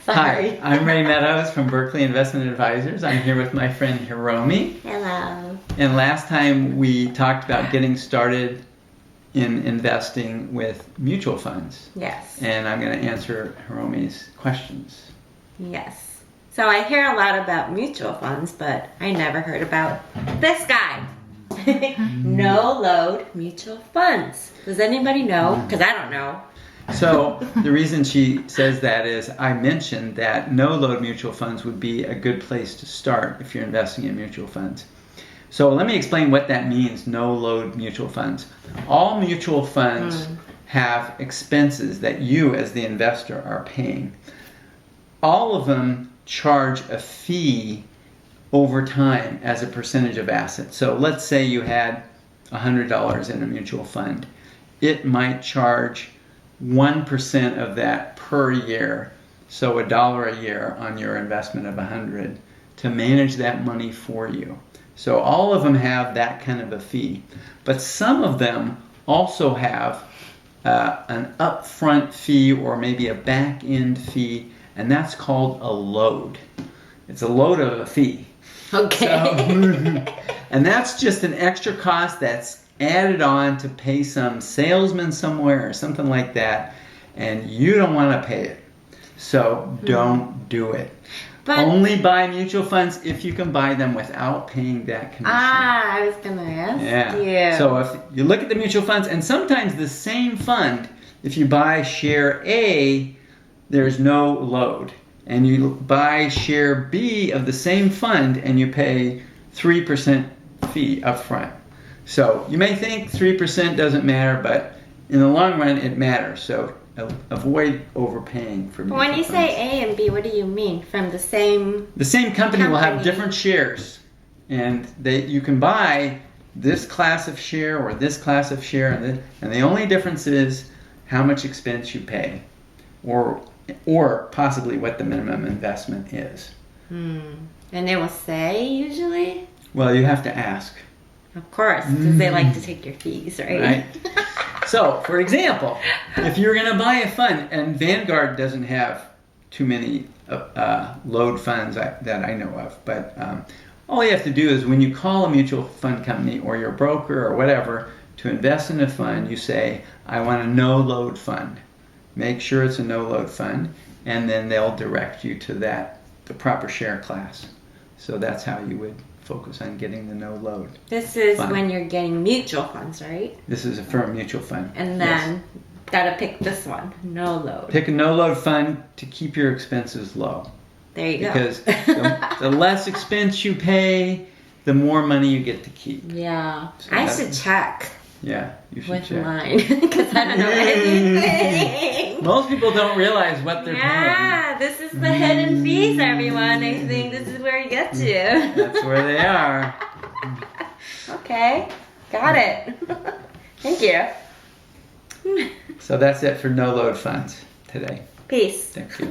Hi, I'm Ray Meadows from Berkeley Investment Advisors. I'm here with my friend Hiromi. Hello. And last time we talked about getting started in investing with mutual funds. Yes. And I'm going to answer Hiromi's questions. Yes. So I hear a lot about mutual funds, but I never heard about this guy. No load mutual funds. Does anybody know? Because I don't know. So the reason she says that is I mentioned that no load mutual funds would be a good place to start if you're investing in mutual funds. So let me explain what that means, no load mutual funds. All mutual funds have expenses that you as the investor are paying. All of them charge a fee over time as a percentage of assets. So let's say you had $100 in a mutual fund. It might charge 1% of that per year, so $1 a year on your investment of 100 to manage that money for you. So all of them have that kind of a fee, but some of them also have an upfront fee or maybe a back-end fee, and that's called a load. It's a load of a fee. Okay. So, and that's just an extra cost that's added on to pay some salesman somewhere or something like that, and you don't want to pay it. So don't do it. But only buy mutual funds if you can buy them without paying that commission. I was going to ask you. So if you look at the mutual funds, and sometimes the same fund, if you buy share A, there's no load. And you buy share B of the same fund and you pay 3% fee up front. So you may think 3% doesn't matter, but in the long run it matters. So avoid overpaying for mutual When you funds. say A and B, what do you mean? From the same company will have different shares, and you can buy this class of share or this class of share, and the only difference is how much expense you pay, or possibly what the minimum investment is. And they will say usually? Well, you have to ask. Of course, because they like to take your fees, right? So, for example, if you're going to buy a fund, and Vanguard doesn't have too many load funds that I know of, but all you have to do is when you call a mutual fund company or your broker or whatever to invest in a fund, you say, I want a no load fund. Make sure it's a no load fund, and then they'll direct you to the proper share class. So that's how you would focus on getting the no load. This is fund. when you're getting mutual funds, right? This is for a mutual fund. And then gotta pick this one, no load. Pick a no load fund to keep your expenses low. There you go. Because the less expense you pay, the more money you get to keep. Yeah. So I should check. Yeah, you should with check. mine because I don't know anything. Most people don't realize what they're paying. Yeah, this is the hidden fees, everyone. I think this is where you get to. That's where they are. Okay, got it. Thank you. So that's it for no load funds today. Peace. Thank you.